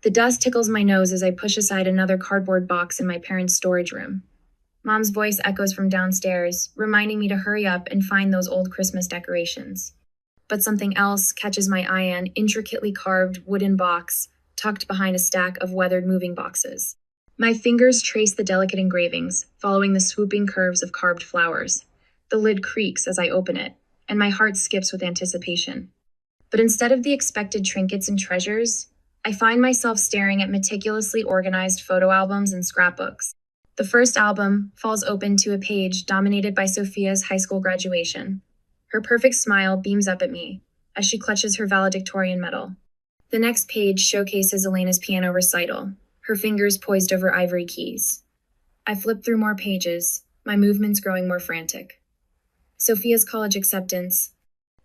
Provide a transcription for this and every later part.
The dust tickles my nose as I push aside another cardboard box in my parents' storage room. Mom's voice echoes from downstairs, reminding me to hurry up and find those old Christmas decorations. But something else catches my eye: an intricately carved wooden box tucked behind a stack of weathered moving boxes. My fingers trace the delicate engravings, following the swooping curves of carved flowers. The lid creaks as I open it, and my heart skips with anticipation. But instead of the expected trinkets and treasures, I find myself staring at meticulously organized photo albums and scrapbooks. The first album falls open to a page dominated by Sophia's high school graduation. Her perfect smile beams up at me as she clutches her valedictorian medal. The next page showcases Elena's piano recital, her fingers poised over ivory keys. I flip through more pages, my movements growing more frantic. Sophia's college acceptance,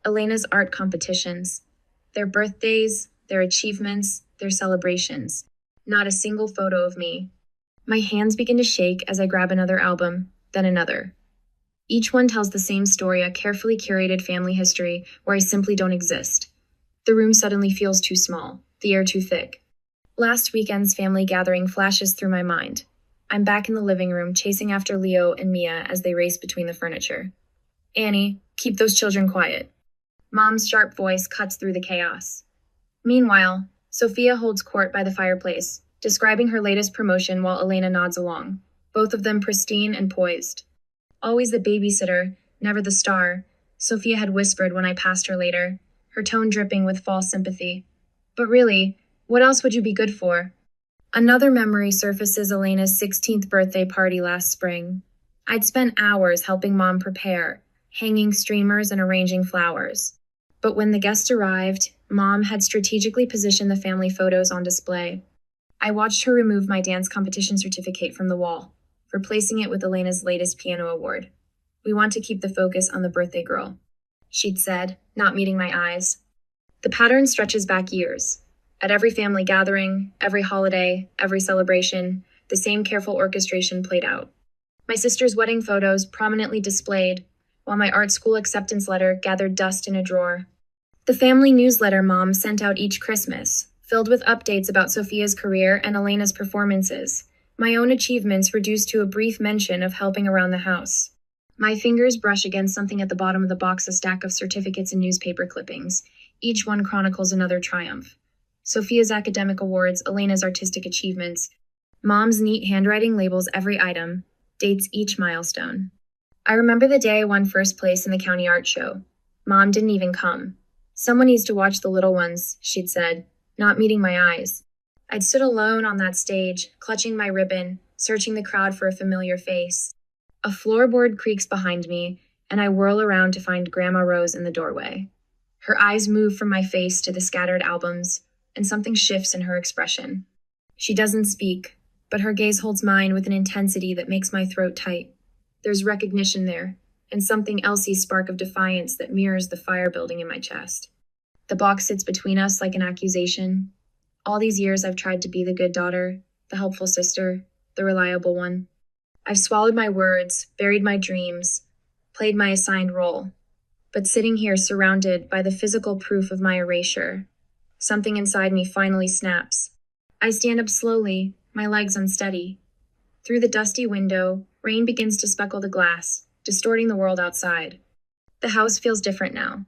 Elena's art competitions, their birthdays, their achievements, their celebrations. Not a single photo of me. My hands begin to shake as I grab another album, then another. Each one tells the same story, a carefully curated family history where I simply don't exist. The room suddenly feels too small, the air too thick. Last weekend's family gathering flashes through my mind. I'm back in the living room, chasing after Leo and Mia as they race between the furniture. "Annie, keep those children quiet." Mom's sharp voice cuts through the chaos. Meanwhile, Sophia holds court by the fireplace, describing her latest promotion while Elena nods along, both of them pristine and poised. Always the babysitter, never the star, Sophia had whispered when I passed her later, her tone dripping with false sympathy. But really, what else would you be good for? Another memory surfaces: Elena's 16th birthday party last spring. I'd spent hours helping Mom prepare, hanging streamers and arranging flowers. But when the guests arrived, Mom had strategically positioned the family photos on display. I watched her remove my dance competition certificate from the wall, replacing it with Elena's latest piano award. "We want to keep the focus on the birthday girl," she'd said, not meeting my eyes. The pattern stretches back years. At every family gathering, every holiday, every celebration, the same careful orchestration played out. My sister's wedding photos prominently displayed, while my art school acceptance letter gathered dust in a drawer. The family newsletter Mom sent out each Christmas, filled with updates about Sophia's career and Elena's performances, my own achievements reduced to a brief mention of helping around the house. My fingers brush against something at the bottom of the box, a stack of certificates and newspaper clippings. Each one chronicles another triumph. Sophia's academic awards, Elena's artistic achievements. Mom's neat handwriting labels every item, dates each milestone. I remember the day I won first place in the county art show. Mom didn't even come. "Someone needs to watch the little ones," she'd said, not meeting my eyes. I'd stood alone on that stage, clutching my ribbon, searching the crowd for a familiar face. A floorboard creaks behind me, and I whirl around to find Grandma Rose in the doorway. Her eyes move from my face to the scattered albums, and something shifts in her expression. She doesn't speak, but her gaze holds mine with an intensity that makes my throat tight. There's recognition there, and something elsey spark of defiance that mirrors the fire building in my chest. The box sits between us like an accusation. All these years I've tried to be the good daughter, the helpful sister, the reliable one. I've swallowed my words, buried my dreams, played my assigned role. But sitting here surrounded by the physical proof of my erasure, something inside me finally snaps. I stand up slowly, my legs unsteady. Through the dusty window, rain begins to speckle the glass, distorting the world outside. The house feels different now,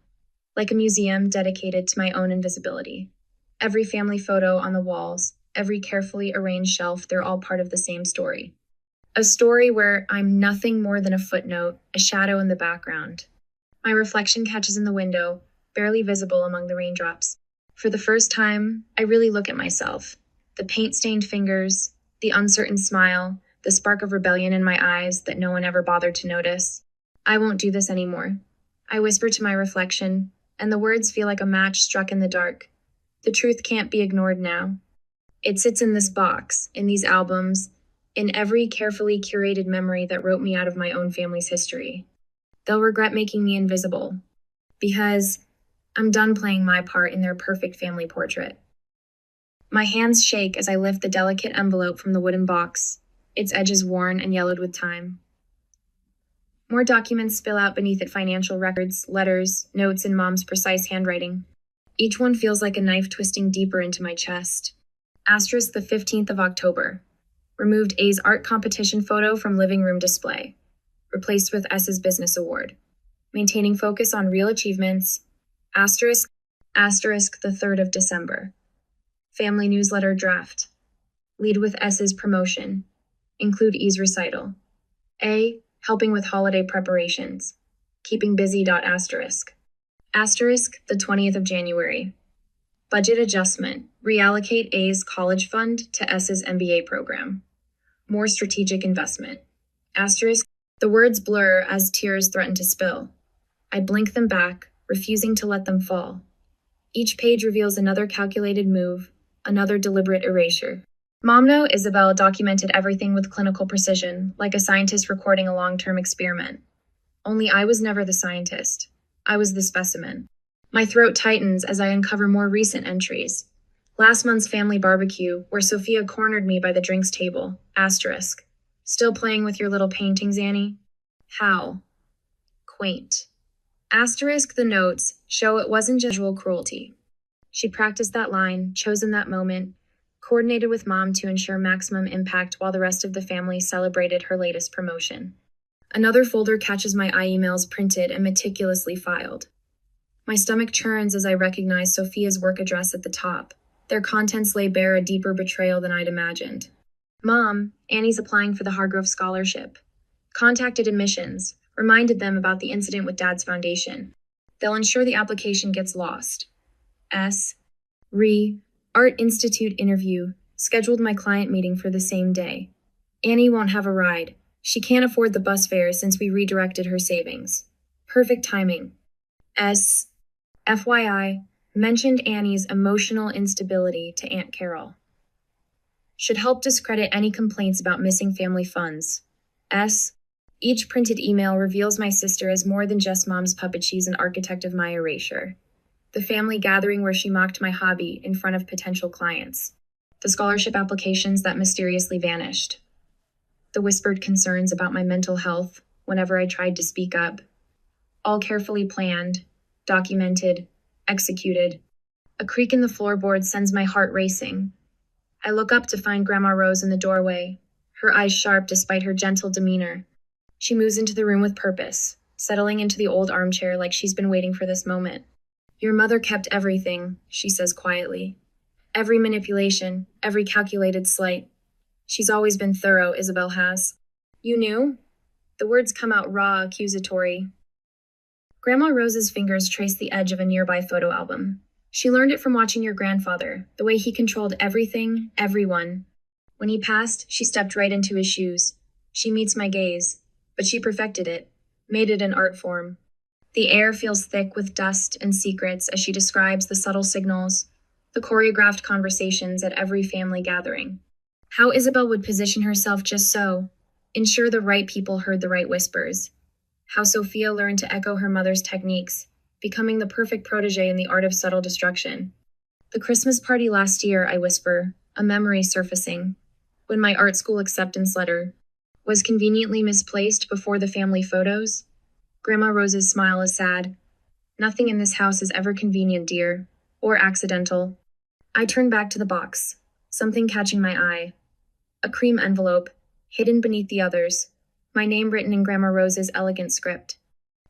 like a museum dedicated to my own invisibility. Every family photo on the walls, every carefully arranged shelf, they're all part of the same story. A story where I'm nothing more than a footnote, a shadow in the background. My reflection catches in the window, barely visible among the raindrops. For the first time, I really look at myself. The paint-stained fingers, the uncertain smile, the spark of rebellion in my eyes that no one ever bothered to notice. I won't do this anymore. I whisper to my reflection, and the words feel like a match struck in the dark. The truth can't be ignored now. It sits in this box, in these albums, in every carefully curated memory that wrote me out of my own family's history. They'll regret making me invisible, because I'm done playing my part in their perfect family portrait. My hands shake as I lift the delicate envelope from the wooden box, its edges worn and yellowed with time. More documents spill out beneath it: financial records, letters, notes in Mom's precise handwriting. Each one feels like a knife twisting deeper into my chest. Asterisk the 15th of October. Removed A's art competition photo from living room display. Replaced with S's business award. Maintaining focus on real achievements. Asterisk the 3rd of December. Family newsletter draft. Lead with S's promotion. Include E's recital. A. Helping with holiday preparations. Keeping busy. Asterisk the 20th of January. Budget adjustment. Reallocate A's college fund to S's MBA program. More strategic investment. Asterisk. The words blur as tears threaten to spill. I blink them back, refusing to let them fall. Each page reveals another calculated move, another deliberate erasure. Momno Isabel documented everything with clinical precision, like a scientist recording a long-term experiment. Only I was never the scientist. I was the specimen. My throat tightens as I uncover more recent entries. Last month's family barbecue, where Sophia cornered me by the drinks table. Asterisk. Still playing with your little paintings, Annie? How? Quaint. Asterisk the notes show it wasn't just usual cruelty. She practiced that line, chosen that moment, coordinated with Mom to ensure maximum impact while the rest of the family celebrated her latest promotion. Another folder catches my eye, emails printed and meticulously filed. My stomach churns as I recognize Sophia's work address at the top. Their contents lay bare a deeper betrayal than I'd imagined. Mom, Annie's applying for the Hargrove Scholarship. Contacted admissions, reminded them about the incident with Dad's foundation. They'll ensure the application gets lost. S. Art Institute interview, scheduled my client meeting for the same day. Annie won't have a ride. She can't afford the bus fare since we redirected her savings. Perfect timing. S. FYI, mentioned Annie's emotional instability to Aunt Carol. Should help discredit any complaints about missing family funds. S. Each printed email reveals my sister as more than just Mom's puppet. She's an architect of my erasure. The family gathering where she mocked my hobby in front of potential clients. The scholarship applications that mysteriously vanished. The whispered concerns about my mental health whenever I tried to speak up. All carefully planned, documented, executed. A creak in the floorboard sends my heart racing. I look up to find Grandma Rose in the doorway, her eyes sharp despite her gentle demeanor. She moves into the room with purpose, settling into the old armchair like she's been waiting for this moment. Your mother kept everything, she says quietly. Every manipulation, every calculated slight. She's always been thorough, Isabel has. You knew? The words come out raw, accusatory. Grandma Rose's fingers trace the edge of a nearby photo album. She learned it from watching your grandfather, the way he controlled everything, everyone. When he passed, she stepped right into his shoes. She meets my gaze, but she perfected it, made it an art form. The air feels thick with dust and secrets as she describes the subtle signals, the choreographed conversations at every family gathering. How Isabel would position herself just so, ensure the right people heard the right whispers. How Sophia learned to echo her mother's techniques, becoming the perfect protege in the art of subtle destruction. The Christmas party last year, I whisper, a memory surfacing, when my art school acceptance letter was conveniently misplaced before the family photos. Grandma Rose's smile is sad. Nothing in this house is ever convenient, dear, or accidental. I turn back to the box, something catching my eye. A cream envelope, hidden beneath the others, my name written in Grandma Rose's elegant script.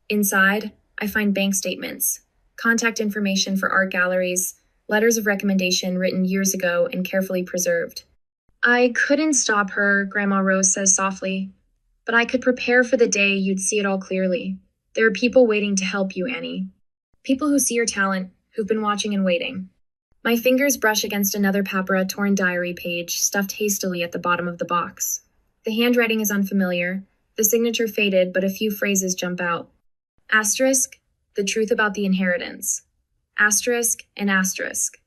Inside, I find bank statements, contact information for art galleries, letters of recommendation written years ago and carefully preserved. I couldn't stop her, Grandma Rose says softly, but I could prepare for the day you'd see it all clearly. There are people waiting to help you, Annie. People who see your talent, who've been watching and waiting. My fingers brush against another papera torn diary page, stuffed hastily at the bottom of the box. The handwriting is unfamiliar, the signature faded, but a few phrases jump out. Asterisk, the truth about the inheritance. Asterisk and asterisk.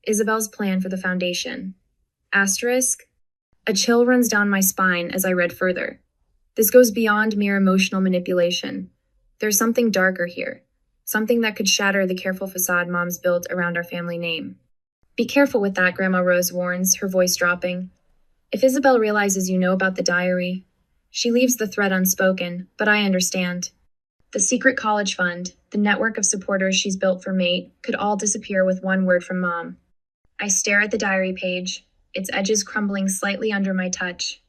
Isabel's plan for the foundation. Asterisk. A chill runs down my spine as I read further. This goes beyond mere emotional manipulation. There's something darker here. Something that could shatter the careful facade Mom's built around our family name. Be careful with that, Grandma Rose warns, her voice dropping. If Isabel realizes you know about the diary, she leaves the threat unspoken, but I understand. The secret college fund, the network of supporters she's built for Mate, could all disappear with one word from Mom. I stare at the diary page, its edges crumbling slightly under my touch.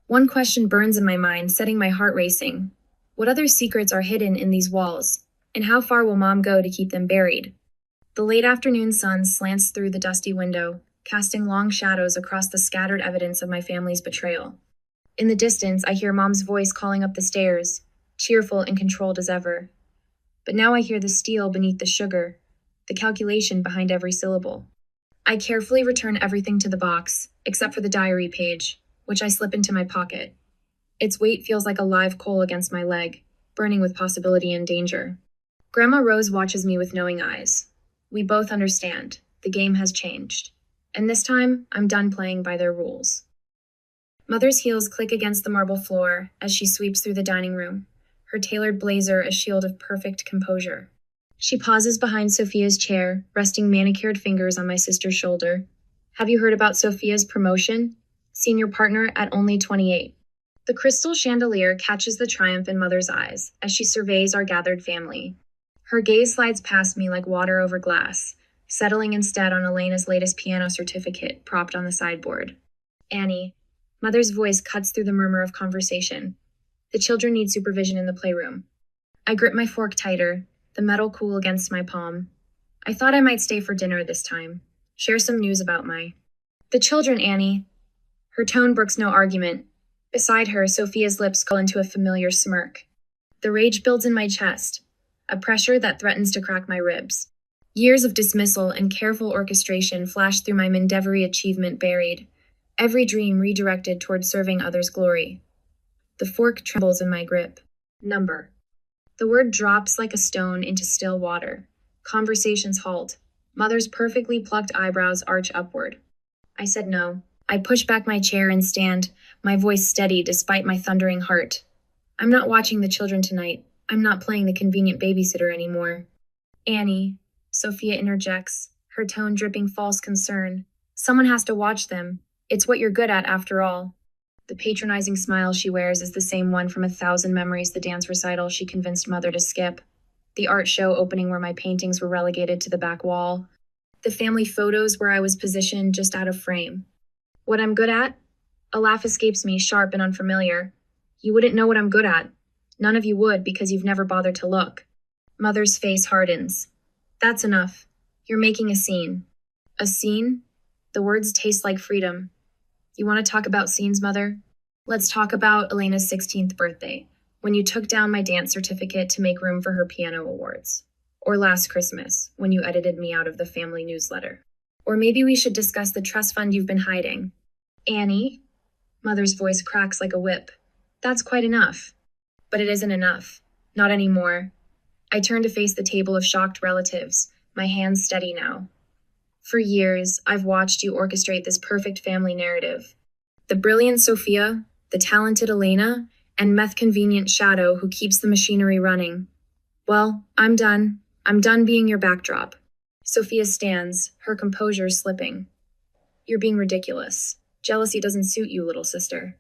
One question burns in my mind, setting my heart racing. What other secrets are hidden in these walls? And how far will Mom go to keep them buried? The late afternoon sun slants through the dusty window, casting long shadows across the scattered evidence of my family's betrayal. In the distance, I hear Mom's voice calling up the stairs, cheerful and controlled as ever. But now I hear the steel beneath the sugar, the calculation behind every syllable. I carefully return everything to the box, except for the diary page, which I slip into my pocket. Its weight feels like a live coal against my leg, burning with possibility and danger. Grandma Rose watches me with knowing eyes. We both understand. The game has changed. And this time, I'm done playing by their rules. Mother's heels click against the marble floor as she sweeps through the dining room, her tailored blazer a shield of perfect composure. She pauses behind Sophia's chair, resting manicured fingers on my sister's shoulder. Have you heard about Sophia's promotion? Senior partner at only 28. The crystal chandelier catches the triumph in Mother's eyes as she surveys our gathered family. Her gaze slides past me like water over glass, settling instead on Elena's latest piano certificate propped on the sideboard. Annie. Mother's voice cuts through the murmur of conversation. The children need supervision in the playroom. I grip my fork tighter, the metal cool against my palm. I thought I might stay for dinner this time. Share some news about The children, Annie. Her tone brooks no argument. Beside her, Sophia's lips curl into a familiar smirk. The rage builds in my chest, a pressure that threatens to crack my ribs. Years of dismissal and careful orchestration flash through my Mendevory achievement buried, every dream redirected toward serving others' glory. The fork trembles in my grip. Number. The word drops like a stone into still water. Conversations halt. Mother's perfectly plucked eyebrows arch upward. I said no. I push back my chair and stand, my voice steady despite my thundering heart. I'm not watching the children tonight. I'm not playing the convenient babysitter anymore. Annie, Sophia interjects, her tone dripping false concern. Someone has to watch them. It's what you're good at, after all. The patronizing smile she wears is the same one from 1,000 Memories, the dance recital she convinced Mother to skip. The art show opening where my paintings were relegated to the back wall. The family photos where I was positioned just out of frame. What I'm good at? A laugh escapes me, sharp and unfamiliar. You wouldn't know what I'm good at. None of you would because you've never bothered to look. Mother's face hardens. That's enough. You're making a scene. A scene? The words taste like freedom. You want to talk about scenes, Mother? Let's talk about Elena's 16th birthday, when you took down my dance certificate to make room for her piano awards. Or last Christmas, when you edited me out of the family newsletter. Or maybe we should discuss the trust fund you've been hiding. Annie? Mother's voice cracks like a whip. That's quite enough. But it isn't enough. Not anymore. I turn to face the table of shocked relatives, my hands steady now. For years, I've watched you orchestrate this perfect family narrative. The brilliant Sophia, the talented Elena, and meth-convenient Shadow who keeps the machinery running. Well, I'm done. I'm done being your backdrop. Sophia stands, her composure slipping. You're being ridiculous. Jealousy doesn't suit you, little sister.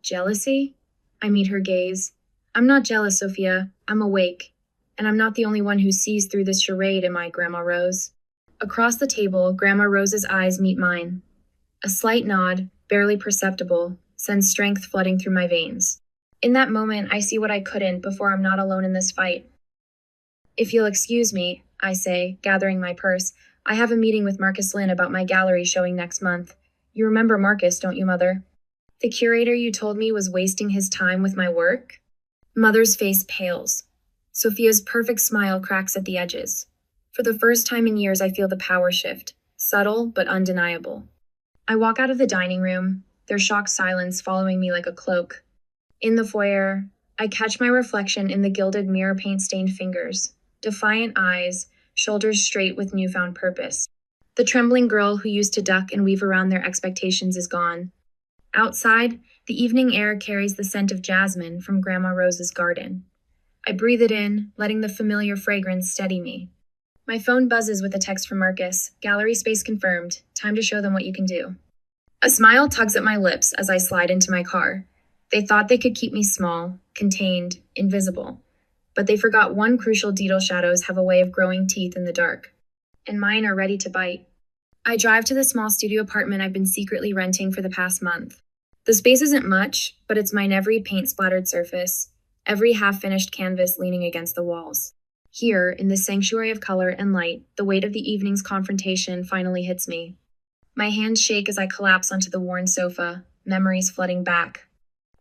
Jealousy? I meet her gaze. I'm not jealous, Sophia. I'm awake. And I'm not the only one who sees through this charade, am I, Grandma Rose? Across the table, Grandma Rose's eyes meet mine. A slight nod, barely perceptible, sends strength flooding through my veins. In that moment, I see what I couldn't before I'm not alone in this fight. If you'll excuse me, I say, gathering my purse, I have a meeting with Marcus Lynn about my gallery showing next month. You remember Marcus, don't you, Mother? The curator you told me was wasting his time with my work? Mother's face pales. Sophia's perfect smile cracks at the edges. For the first time in years, I feel the power shift, subtle but undeniable. I walk out of the dining room, their shocked silence following me like a cloak. In the foyer, I catch my reflection in the gilded mirror paint-stained fingers, defiant eyes, shoulders straight with newfound purpose. The trembling girl who used to duck and weave around their expectations is gone. Outside, the evening air carries the scent of jasmine from Grandma Rose's garden. I breathe it in, letting the familiar fragrance steady me. My phone buzzes with a text from Marcus. Gallery space confirmed. Time to show them what you can do. A smile tugs at my lips as I slide into my car. They thought they could keep me small, contained, invisible. But they forgot one crucial detail: shadows have a way of growing teeth in the dark. And mine are ready to bite. I drive to the small studio apartment I've been secretly renting for the past month. The space isn't much, but it's mine every paint-splattered surface, every half-finished canvas leaning against the walls. Here, in this sanctuary of color and light, the weight of the evening's confrontation finally hits me. My hands shake as I collapse onto the worn sofa, memories flooding back.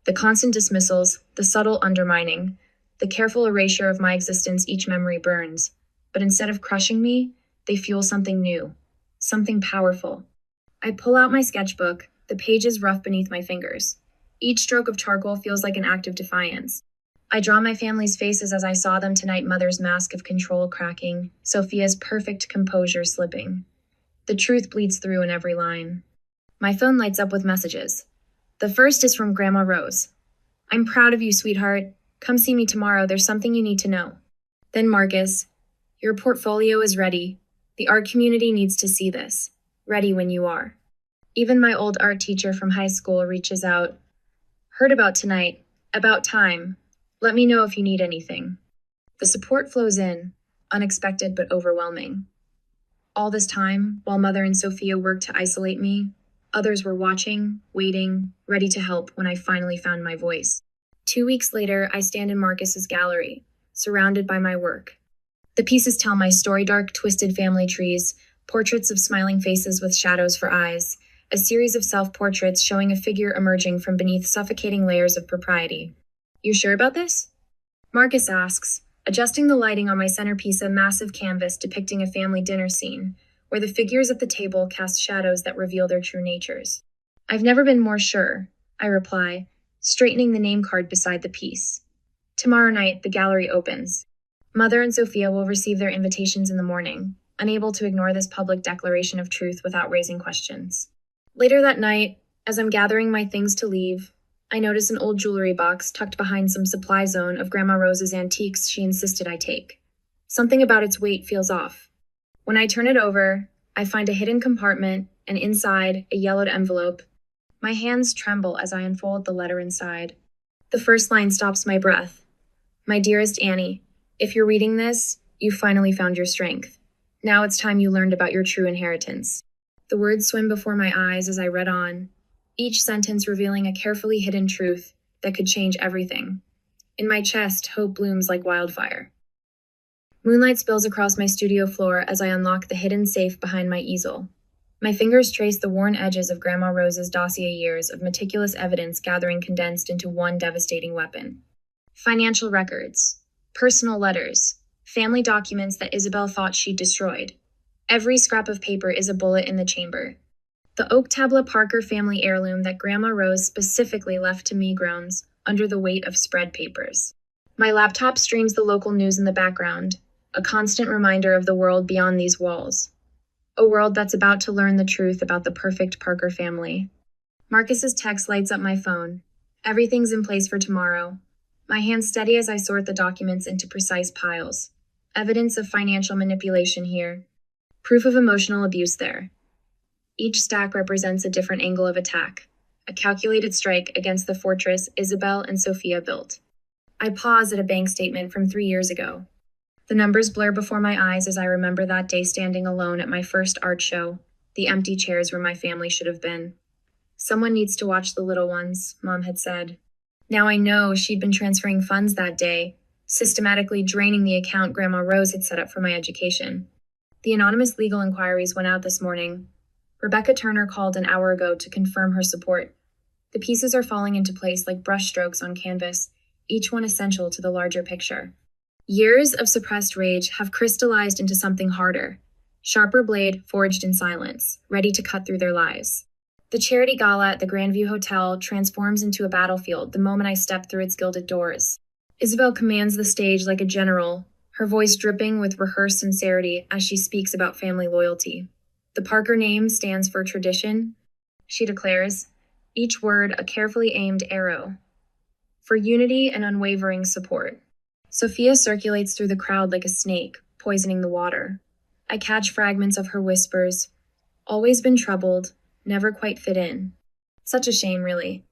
The constant dismissals, the subtle undermining, the careful erasure of my existence each memory burns. But instead of crushing me, they fuel something new, something powerful. I pull out my sketchbook, the pages rough beneath my fingers. Each stroke of charcoal feels like an act of defiance. I draw my family's faces as I saw them tonight, mother's mask of control cracking, Sophia's perfect composure slipping. The truth bleeds through in every line. My phone lights up with messages. The first is from Grandma Rose. "I'm proud of you, sweetheart. Come see me tomorrow. There's something you need to know." Then Marcus, "Your portfolio is ready. The art community needs to see this. Ready when you are." Even my old art teacher from high school reaches out. "Heard about tonight. About time. Let me know if you need anything." The support flows in, unexpected but overwhelming. All this time, while Mother and Sophia worked to isolate me, others were watching, waiting, ready to help when I finally found my voice. 2 weeks later, I stand in Marcus's gallery, surrounded by my work. The pieces tell my story: dark, twisted family trees, portraits of smiling faces with shadows for eyes, a series of self-portraits showing a figure emerging from beneath suffocating layers of propriety. "You sure about this?" Marcus asks, adjusting the lighting on my centerpiece, a massive canvas depicting a family dinner scene, where the figures at the table cast shadows that reveal their true natures. "I've never been more sure," I reply, straightening the name card beside the piece. Tomorrow night, the gallery opens. Mother and Sophia will receive their invitations in the morning, unable to ignore this public declaration of truth without raising questions. Later that night, as I'm gathering my things to leave, I notice an old jewelry box tucked behind some supply zone of Grandma Rose's antiques she insisted I take. Something about its weight feels off. When I turn it over, I find a hidden compartment, and inside, a yellowed envelope. My hands tremble as I unfold the letter inside. The first line stops my breath. "My dearest Annie, if you're reading this, you finally found your strength. Now it's time you learned about your true inheritance." The words swim before my eyes as I read on, each sentence revealing a carefully hidden truth that could change everything. In my chest, hope blooms like wildfire. Moonlight spills across my studio floor as I unlock the hidden safe behind my easel. My fingers trace the worn edges of Grandma Rose's dossier, years of meticulous evidence gathering condensed into one devastating weapon. Financial records, personal letters, family documents that Isabel thought she'd destroyed. Every scrap of paper is a bullet in the chamber. The oak tablet Parker family heirloom that Grandma Rose specifically left to me groans under the weight of spread papers. My laptop streams the local news in the background, a constant reminder of the world beyond these walls. A world that's about to learn the truth about the perfect Parker family. Marcus's text lights up my phone. Everything's in place for tomorrow. My hands steady as I sort the documents into precise piles. Evidence of financial manipulation here. Proof of emotional abuse there. Each stack represents a different angle of attack, a calculated strike against the fortress Isabel and Sophia built. I pause at a bank statement from 3 years ago. The numbers blur before my eyes as I remember that day standing alone at my first art show, the empty chairs where my family should have been. "Someone needs to watch the little ones," Mom had said. Now I know she'd been transferring funds that day, systematically draining the account Grandma Rose had set up for my education. The anonymous legal inquiries went out this morning. Rebecca Turner called an hour ago to confirm her support. The pieces are falling into place like brushstrokes on canvas, each one essential to the larger picture. Years of suppressed rage have crystallized into something harder, sharper blade forged in silence, ready to cut through their lies. The charity gala at the Grandview Hotel transforms into a battlefield the moment I step through its gilded doors. Isabel commands the stage like a general, her voice dripping with rehearsed sincerity as she speaks about family loyalty. The Parker name stands for tradition, she declares, each word a carefully aimed arrow. For unity and unwavering support. Sophia circulates through the crowd like a snake, poisoning the water. I catch fragments of her whispers. Always been troubled, never quite fit in. Such a shame, really.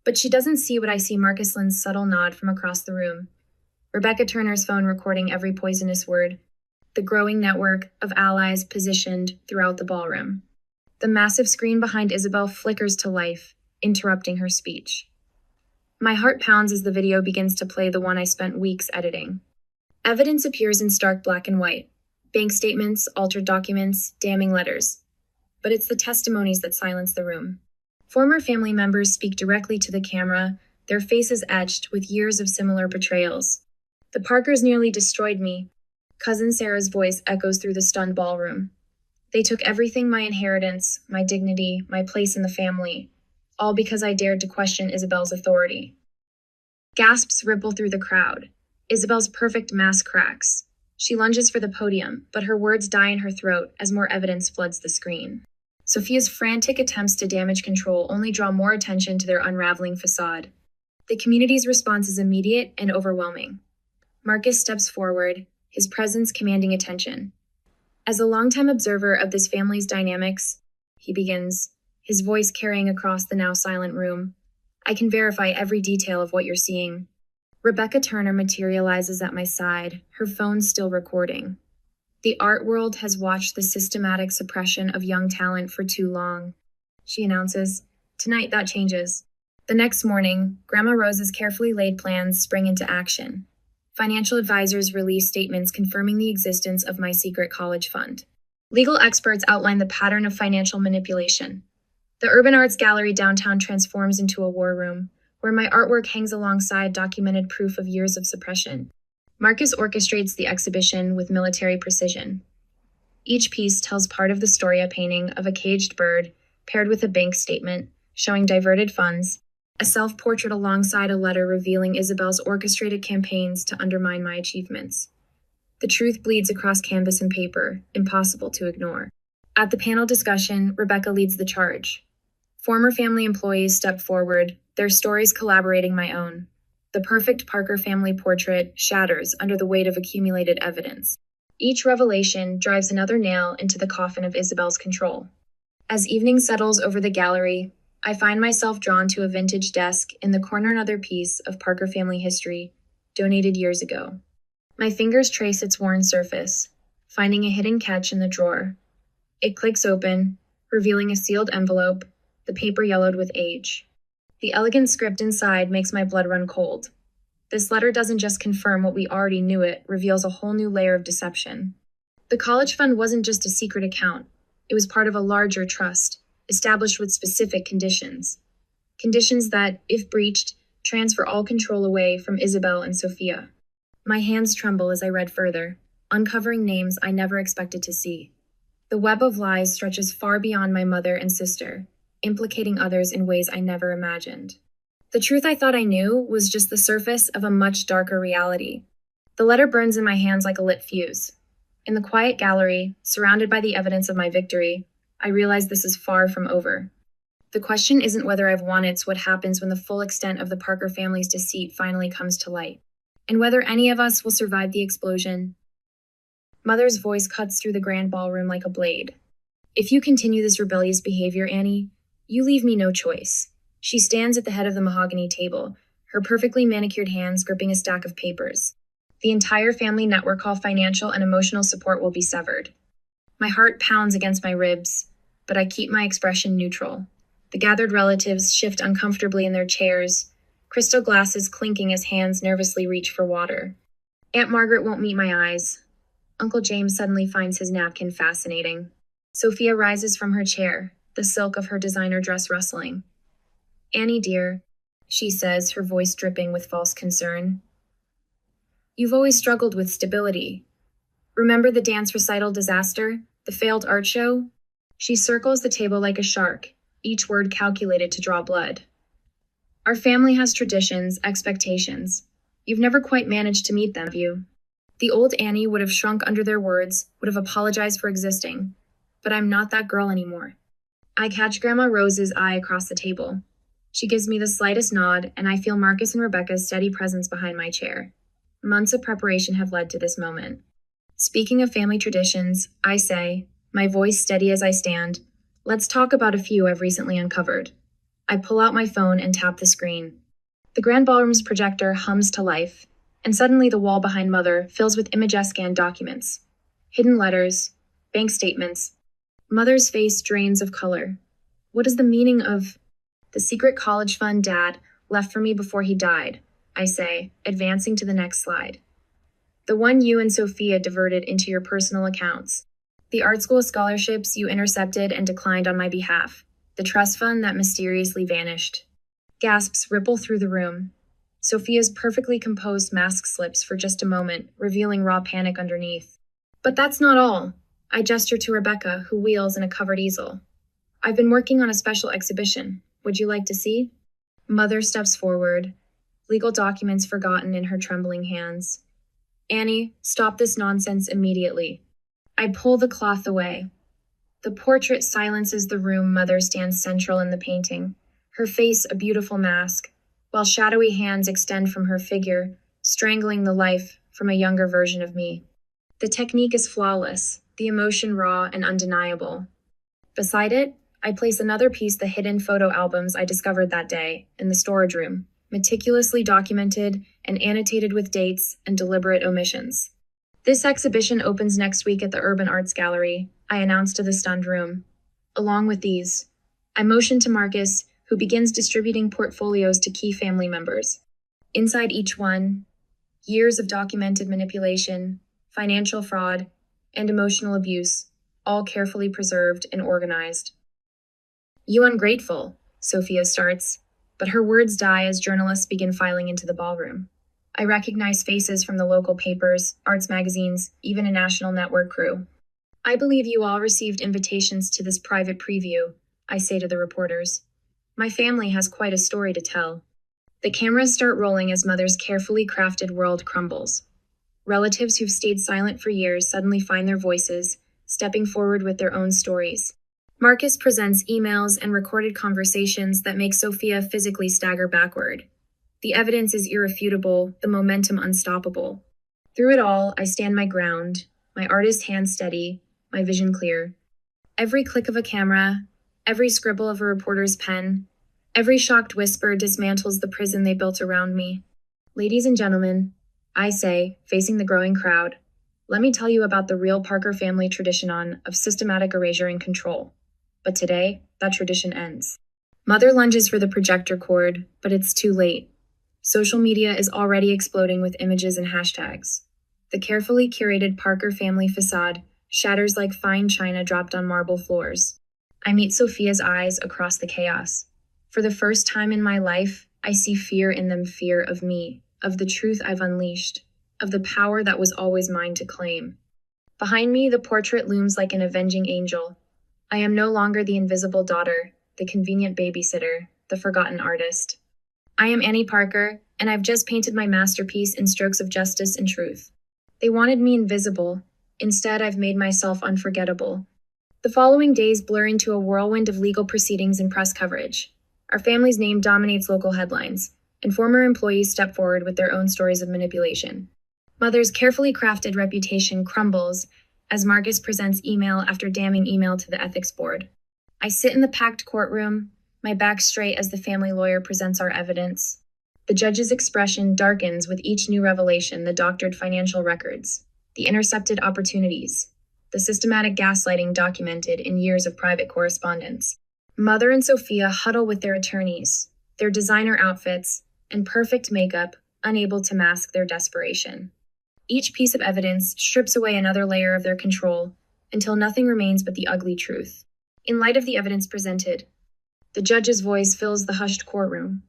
But she doesn't see what I see: Marcus Lynn's subtle nod from across the room. Rebecca Turner's phone recording every poisonous word. The growing network of allies positioned throughout the ballroom. The massive screen behind Isabel flickers to life, interrupting her speech. My heart pounds as the video begins to play, the one I spent weeks editing. Evidence appears in stark black and white. Bank statements, altered documents, damning letters. But it's the testimonies that silence the room. Former family members speak directly to the camera, their faces etched with years of similar betrayals. The Parkers nearly destroyed me. Cousin Sarah's voice echoes through the stunned ballroom. They took everything, my inheritance, my dignity, my place in the family, all because I dared to question Isabel's authority. Gasps ripple through the crowd. Isabel's perfect mask cracks. She lunges for the podium, but her words die in her throat as more evidence floods the screen. Sophia's frantic attempts to damage control only draw more attention to their unraveling facade. The community's response is immediate and overwhelming. Marcus steps forward, his presence commanding attention. As a longtime observer of this family's dynamics, he begins, his voice carrying across the now silent room. I can verify every detail of what you're seeing. Rebecca Turner materializes at my side, her phone still recording. The art world has watched the systematic suppression of young talent for too long, she announces. Tonight that changes. The next morning, Grandma Rose's carefully laid plans spring into action. Financial advisors release statements confirming the existence of my secret college fund. Legal experts outline the pattern of financial manipulation. The Urban Arts Gallery downtown transforms into a war room, where my artwork hangs alongside documented proof of years of suppression. Marcus orchestrates the exhibition with military precision. Each piece tells part of the story, a painting of a caged bird paired with a bank statement showing diverted funds, a self-portrait alongside a letter revealing Isabel's orchestrated campaigns to undermine my achievements. The truth bleeds across canvas and paper, impossible to ignore. At the panel discussion, Rebecca leads the charge. Former family employees step forward, their stories collaborating my own. The perfect Parker family portrait shatters under the weight of accumulated evidence. Each revelation drives another nail into the coffin of Isabel's control. As evening settles over the gallery, I find myself drawn to a vintage desk in the corner, another piece of Parker family history, donated years ago. My fingers trace its worn surface, finding a hidden catch in the drawer. It clicks open, revealing a sealed envelope, the paper yellowed with age. The elegant script inside makes my blood run cold. This letter doesn't just confirm what we already knew, it reveals a whole new layer of deception. The college fund wasn't just a secret account. It was part of a larger trust, established with specific conditions. Conditions that, if breached, transfer all control away from Isabel and Sophia. My hands tremble as I read further, uncovering names I never expected to see. The web of lies stretches far beyond my mother and sister, implicating others in ways I never imagined. The truth I thought I knew was just the surface of a much darker reality. The letter burns in my hands like a lit fuse. In the quiet gallery, surrounded by the evidence of my victory, I realize this is far from over. The question isn't whether I've won, it's what happens when the full extent of the Parker family's deceit finally comes to light, and whether any of us will survive the explosion. Mother's voice cuts through the grand ballroom like a blade. If you continue this rebellious behavior, Annie, you leave me no choice. She stands at the head of the mahogany table, her perfectly manicured hands gripping a stack of papers. The entire family network call financial and emotional support will be severed. My heart pounds against my ribs, but I keep my expression neutral. The gathered relatives shift uncomfortably in their chairs, crystal glasses clinking as hands nervously reach for water. Aunt Margaret won't meet my eyes. Uncle James suddenly finds his napkin fascinating. Sophia rises from her chair, the silk of her designer dress rustling. Annie, dear, she says, her voice dripping with false concern. You've always struggled with stability. Remember the dance recital disaster? The failed art show? She circles the table like a shark, each word calculated to draw blood. Our family has traditions, expectations. You've never quite managed to meet them, have you? The old Annie would have shrunk under their words, would have apologized for existing. But I'm not that girl anymore. I catch Grandma Rose's eye across the table. She gives me the slightest nod, and I feel Marcus and Rebecca's steady presence behind my chair. Months of preparation have led to this moment. Speaking of family traditions, I say, my voice steady as I stand, let's talk about a few I've recently uncovered. I pull out my phone and tap the screen. The grand ballroom's projector hums to life, and suddenly the wall behind Mother fills with image-scanned documents. Hidden letters, bank statements, Mother's face drains of color. What is the meaning of the secret college fund Dad left for me before he died? I say, advancing to the next slide. The one you and Sophia diverted into your personal accounts. The art school scholarships you intercepted and declined on my behalf. The trust fund that mysteriously vanished. Gasps ripple through the room. Sophia's perfectly composed mask slips for just a moment, revealing raw panic underneath. But that's not all. I gesture to Rebecca, who wheels in a covered easel. I've been working on a special exhibition. Would you like to see? Mother steps forward, legal documents forgotten in her trembling hands. Annie, stop this nonsense immediately. I pull the cloth away. The portrait silences the room. Mother stands central in the painting, her face a beautiful mask, while shadowy hands extend from her figure, strangling the life from a younger version of me. The technique is flawless, the emotion raw and undeniable. Beside it, I place another piece, the hidden photo albums I discovered that day in the storage room, meticulously documented and annotated with dates and deliberate omissions. This exhibition opens next week at the Urban Arts Gallery, I announced to the stunned room. Along with these, I motion to Marcus, who begins distributing portfolios to key family members. Inside each one, years of documented manipulation, financial fraud, and emotional abuse, all carefully preserved and organized. You ungrateful, Sophia starts, but her words die as journalists begin filing into the ballroom. I recognize faces from the local papers, arts magazines, even a national network crew. I believe you all received invitations to this private preview, I say to the reporters. My family has quite a story to tell. The cameras start rolling as Mother's carefully crafted world crumbles. Relatives who've stayed silent for years suddenly find their voices, stepping forward with their own stories. Marcus presents emails and recorded conversations that make Sophia physically stagger backward. The evidence is irrefutable, the momentum unstoppable. Through it all, I stand my ground, my artist hand steady, my vision clear. Every click of a camera, every scribble of a reporter's pen, every shocked whisper dismantles the prison they built around me. Ladies and gentlemen, I say, facing the growing crowd, let me tell you about the real Parker family tradition of systematic erasure and control. But today, that tradition ends. Mother lunges for the projector cord, but it's too late. Social media is already exploding with images and hashtags. The carefully curated Parker family facade shatters like fine china dropped on marble floors. I meet Sophia's eyes across the chaos. For the first time in my life, I see fear in them, fear of me, of the truth I've unleashed, of the power that was always mine to claim. Behind me, the portrait looms like an avenging angel. I am no longer the invisible daughter, the convenient babysitter, the forgotten artist. I am Annie Parker, and I've just painted my masterpiece in strokes of justice and truth. They wanted me invisible. Instead, I've made myself unforgettable. The following days blur into a whirlwind of legal proceedings and press coverage. Our family's name dominates local headlines, and former employees step forward with their own stories of manipulation. Mother's carefully crafted reputation crumbles as Marcus presents email after damning email to the ethics board. I sit in the packed courtroom, my back straight as the family lawyer presents our evidence. The judge's expression darkens with each new revelation, the doctored financial records, the intercepted opportunities, the systematic gaslighting documented in years of private correspondence. Mother and Sophia huddle with their attorneys, their designer outfits, and perfect makeup, unable to mask their desperation. Each piece of evidence strips away another layer of their control until nothing remains but the ugly truth. In light of the evidence presented, the judge's voice fills the hushed courtroom.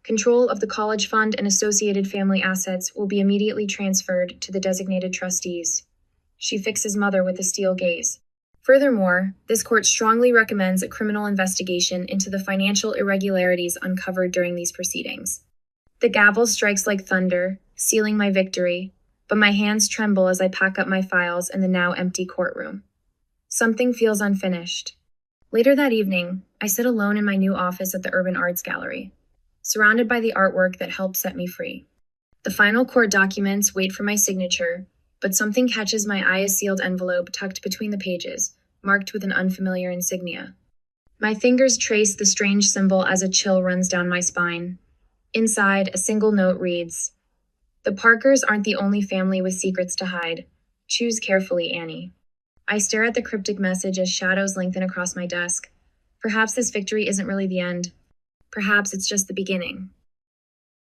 Control of the college fund and associated family assets will be immediately transferred to the designated trustees. She fixes Mother with a steel gaze. Furthermore, this court strongly recommends a criminal investigation into the financial irregularities uncovered during these proceedings. The gavel strikes like thunder, sealing my victory, but my hands tremble as I pack up my files in the now empty courtroom. Something feels unfinished. Later that evening, I sit alone in my new office at the Urban Arts Gallery, surrounded by the artwork that helped set me free. The final court documents wait for my signature, but something catches my eye, a sealed envelope tucked between the pages, marked with an unfamiliar insignia. My fingers trace the strange symbol as a chill runs down my spine. Inside, a single note reads, "The Parkers aren't the only family with secrets to hide. Choose carefully, Annie." I stare at the cryptic message as shadows lengthen across my desk. Perhaps this victory isn't really the end. Perhaps it's just the beginning.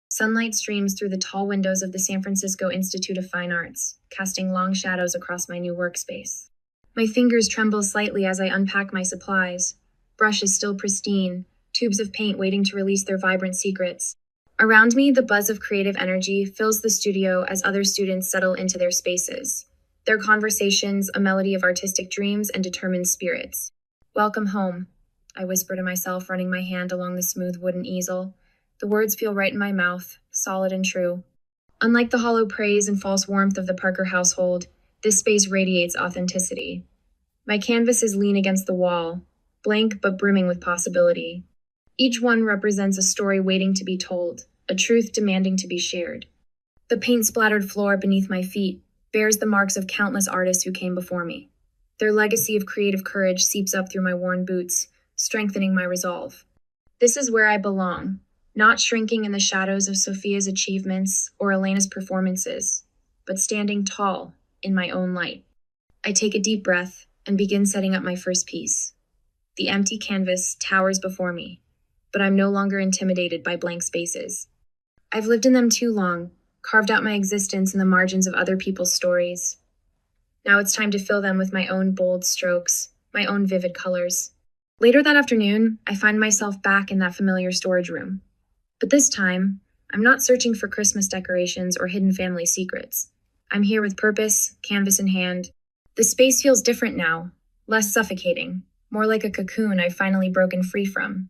Sunlight streams through the tall windows of the San Francisco Institute of Fine Arts, casting long shadows across my new workspace. My fingers tremble slightly as I unpack my supplies. Brushes still pristine, tubes of paint waiting to release their vibrant secrets. Around me, the buzz of creative energy fills the studio as other students settle into their spaces. Their conversations, a melody of artistic dreams and determined spirits. Welcome home, I whisper to myself, running my hand along the smooth wooden easel. The words feel right in my mouth, solid and true. Unlike the hollow praise and false warmth of the Parker household, this space radiates authenticity. My canvases lean against the wall, blank but brimming with possibility. Each one represents a story waiting to be told, a truth demanding to be shared. The paint-splattered floor beneath my feet bears the marks of countless artists who came before me. Their legacy of creative courage seeps up through my worn boots, strengthening my resolve. This is where I belong, not shrinking in the shadows of Sophia's achievements or Elena's performances, but standing tall in my own light. I take a deep breath and begin setting up my first piece. The empty canvas towers before me, but I'm no longer intimidated by blank spaces. I've lived in them too long, carved out my existence in the margins of other people's stories. Now it's time to fill them with my own bold strokes, my own vivid colors. Later that afternoon, I find myself back in that familiar storage room. But this time, I'm not searching for Christmas decorations or hidden family secrets. I'm here with purpose, canvas in hand. The space feels different now, less suffocating, more like a cocoon I've finally broken free from.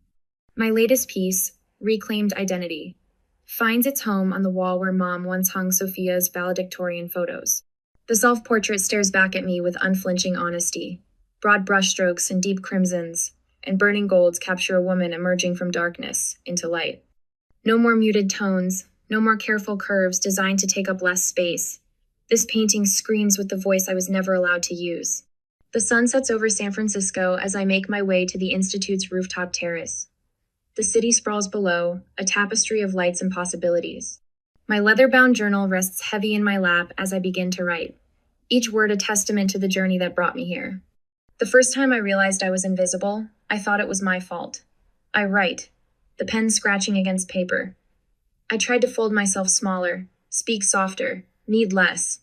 My latest piece, Reclaimed Identity, finds its home on the wall where Mom once hung Sophia's valedictorian photos. The self-portrait stares back at me with unflinching honesty. Broad brushstrokes and deep crimsons and burning golds capture a woman emerging from darkness into light. No more muted tones, no more careful curves designed to take up less space. This painting screams with the voice I was never allowed to use. The sun sets over San Francisco as I make my way to the Institute's rooftop terrace. The city sprawls below, a tapestry of lights and possibilities. My leather-bound journal rests heavy in my lap as I begin to write, each word a testament to the journey that brought me here. The first time I realized I was invisible, I thought it was my fault. I write, the pen scratching against paper. I tried to fold myself smaller, speak softer, need less.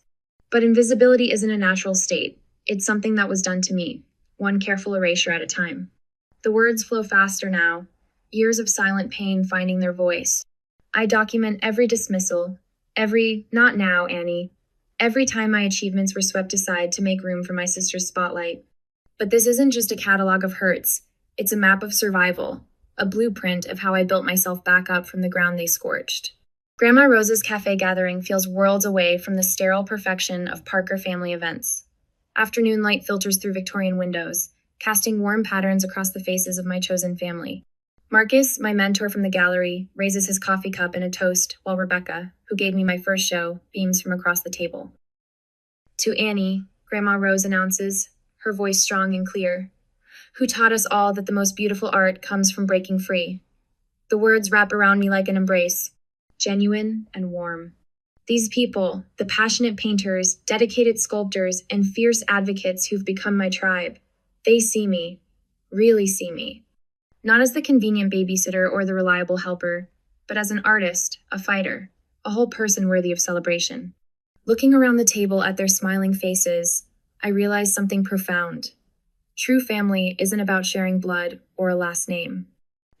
But invisibility isn't a natural state. It's something that was done to me, one careful erasure at a time. The words flow faster now, years of silent pain finding their voice. I document every dismissal, every, not now, Annie, every time my achievements were swept aside to make room for my sister's spotlight. But this isn't just a catalog of hurts. It's a map of survival, a blueprint of how I built myself back up from the ground they scorched. Grandma Rose's cafe gathering feels worlds away from the sterile perfection of Parker family events. Afternoon light filters through Victorian windows, casting warm patterns across the faces of my chosen family. Marcus, my mentor from the gallery, raises his coffee cup in a toast while Rebecca, who gave me my first show, beams from across the table. To Annie, Grandma Rose announces, her voice strong and clear, who taught us all that the most beautiful art comes from breaking free. The words wrap around me like an embrace, genuine and warm. These people, the passionate painters, dedicated sculptors, and fierce advocates who've become my tribe, they see me, really see me. Not as the convenient babysitter or the reliable helper, but as an artist, a fighter, a whole person worthy of celebration. Looking around the table at their smiling faces, I realize something profound. True family isn't about sharing blood or a last name.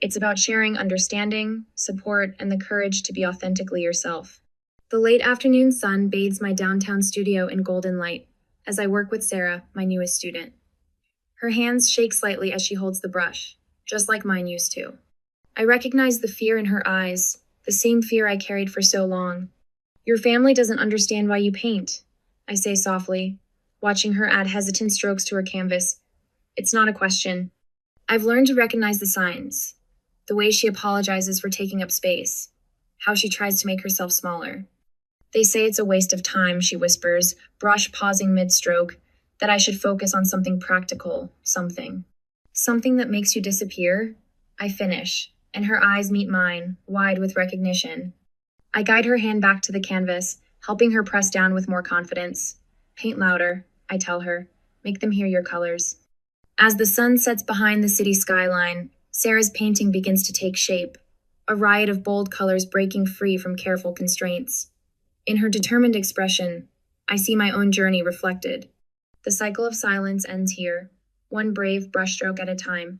It's about sharing understanding, support, and the courage to be authentically yourself. The late afternoon sun bathes my downtown studio in golden light as I work with Sarah, my newest student. Her hands shake slightly as she holds the brush, just like mine used to. I recognize the fear in her eyes, the same fear I carried for so long. Your family doesn't understand why you paint, I say softly, watching her add hesitant strokes to her canvas. It's not a question. I've learned to recognize the signs. The way she apologizes for taking up space. How she tries to make herself smaller. They say it's a waste of time, she whispers, brush pausing mid-stroke, that I should focus on something practical, something. Something that makes you disappear? I finish, and her eyes meet mine, wide with recognition. I guide her hand back to the canvas, helping her press down with more confidence. Paint louder, I tell her. Make them hear your colors. As the sun sets behind the city skyline, Sarah's painting begins to take shape, a riot of bold colors breaking free from careful constraints. In her determined expression, I see my own journey reflected. The cycle of silence ends here, one brave brushstroke at a time.